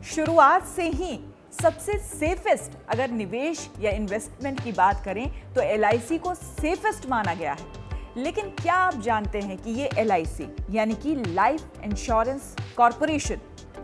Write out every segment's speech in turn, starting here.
शुरुआत से ही सबसे सेफेस्ट अगर निवेश या इन्वेस्टमेंट की बात करें तो LIC को सेफेस्ट माना गया है। लेकिन क्या आप जानते हैं कि ये LIC यानी कि life insurance corporation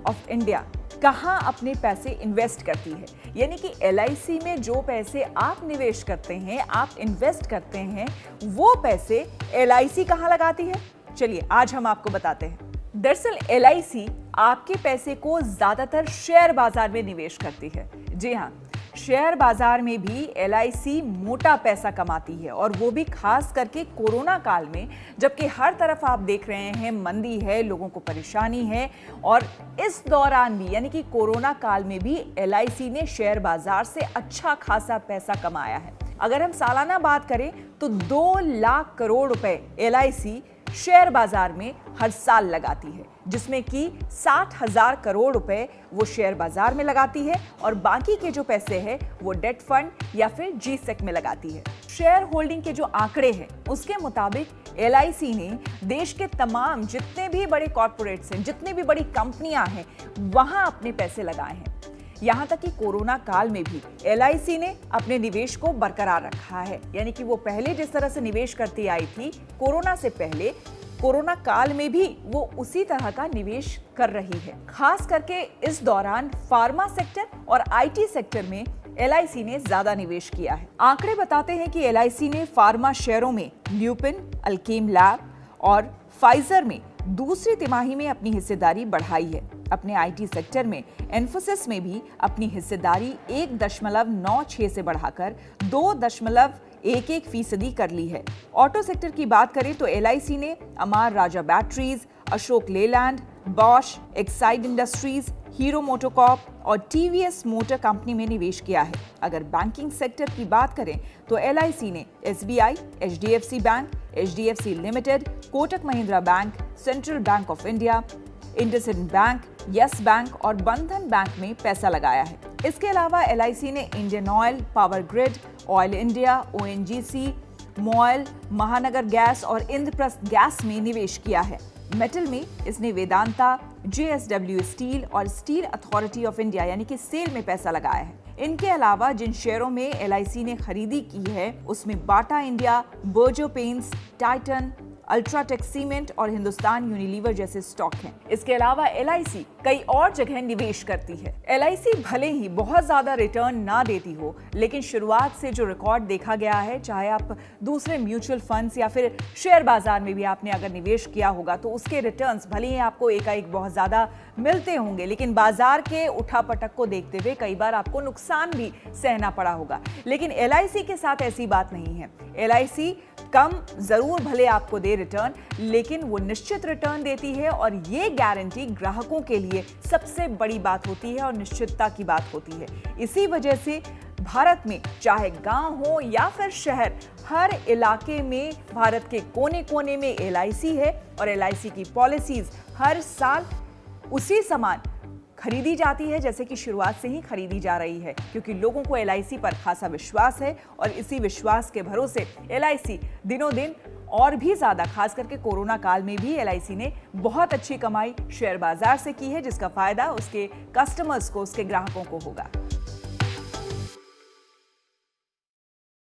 of India कहां अपने पैसे इन्वेस्ट करती है? यानी कि LIC में जो पैसे आप निवेश करते हैं, आप इन्वेस्ट करते हैं, वो पैसे LIC कहां लगाती है? चलिए आज हम आपको बताते हैं। दरअसल LIC आपके पैसे को ज्यादातर शेयर बाजार में निवेश करती है। जी हाँ, शेयर बाजार में भी LIC मोटा पैसा कमाती है, और वो भी खास करके कोरोना काल में, जबकि हर तरफ आप देख रहे हैं मंदी है, लोगों को परेशानी है, और इस दौरान भी यानी कि कोरोना काल में भी LIC ने शेयर बाजार से अच्छा खासा पैसा कमाया है। अगर हम सालाना बात करें तो 2 लाख करोड़ रुपए LIC शेयर बाजार में हर साल लगाती है, जिसमें कि 60,000 करोड़ रुपए वो शेयर बाजार में लगाती है, और बाकी के जो पैसे हैं वो डेट फंड या फिर G-Sec में लगाती है। शेयर होल्डिंग के जो आंकड़े हैं उसके मुताबिक LIC ने देश के तमाम जितने भी बड़े कॉर्पोरेट्स हैं, जितनी भी बड़ी कंपनियां हैं, वहां अपने पैसे लगाए हैं। यहां तक कि कोरोना काल में भी LIC ने अपने निवेश को बरकरार रखा है। यानी कि वो पहले जिस तरह से निवेश करती आई थी कोरोना से पहले, कोरोना काल में भी वो उसी तरह का निवेश कर रही है। खास करके इस दौरान फार्मा सेक्टर और IT सेक्टर में LIC ने ज्यादा निवेश किया है। आंकड़े बताते हैं कि LIC ने फार्मा शेयरों में ल्यूपिन, अल्केम लैब और फाइजर में दूसरी तिमाही में अपनी हिस्सेदारी बढ़ाई है। अपने IT सेक्टर में एन्फोसिस में भी अपनी हिस्सेदारी 1.96 से बढ़ाकर 2.11% कर ली है। ऑटो सेक्टर की बात करें तो LIC ने Amara Raja batteries, Ashok Leyland, Bosch, Exide Industries, Hero MotoCorp और TVS मोटर कंपनी में निवेश किया है। अगर बैंकिंग सेक्टर की बात करें तो LIC ने SBI, HDFC bank, HDFC limited, Kotak Mahindra bank, central bank of India, IndusInd bank, yes bank और बंधन बैंक में पैसा लगाया है। इसके अलावा LIC ने Indian oil, power grid, oil India, ONGC, MOIL, महानगर गैस और इंद्रप्रस्थ गैस में निवेश किया है। मेटल में इसने वेदांता, JSW स्टील और स्टील अथॉरिटी ऑफ इंडिया यानी कि सेल में पैसा लगाया है। इनके अलावा जिन शेयरों में LIC ने खरीदी की है उसमें Bata India, Berger paints, Titan, UltraTech cement और हिंदुस्तान यूनिलीवर जैसे स्टॉक हैं। इसके अलावा LIC कई और जगह निवेश करती है। LIC भले ही बहुत ज्यादा रिटर्न ना देती हो, लेकिन शुरुआत से जो रिकॉर्ड देखा गया है, चाहे आप दूसरे म्यूचुअल फंड्स या फिर शेयर बाजार में भी आपने अगर निवेश किया होगा तो उसके रिटर्न्स भले ही आपको एकाएक बहुत ज्यादा मिलते होंगे, लेकिन बाजार के उठापटक को देखते हुए कई बार आपको नुकसान भी सहना पड़ा होगा। लेकिन LIC के साथ ऐसी बात नहीं है। LIC कम जरूर भले आपको दे रिटर्न, लेकिन वो निश्चित रिटर्न देती है, और ये गारंटी ग्राहकों के लिए सबसे बड़ी बात होती है और निश्चितता की बात होती है। इसी वजह से भारत में चाहे गांव हो या फिर शहर, हर इलाके में भारत के कोने कोने में LIC है, और LIC की पॉलिसीज हर साल उसी समान खरीदी जाती है जैसे कि शुरुआत से ही खरीदी जा रही है, क्योंकि लोगों को LIC पर खासा विश्वास है, और इसी विश्वास के भरोसे LIC दिनों दिन और भी ज्यादा, खास करके कोरोना काल में भी LIC ने बहुत अच्छी कमाई शेयर बाजार से की है, जिसका फायदा उसके कस्टमर्स को, उसके ग्राहकों को होगा।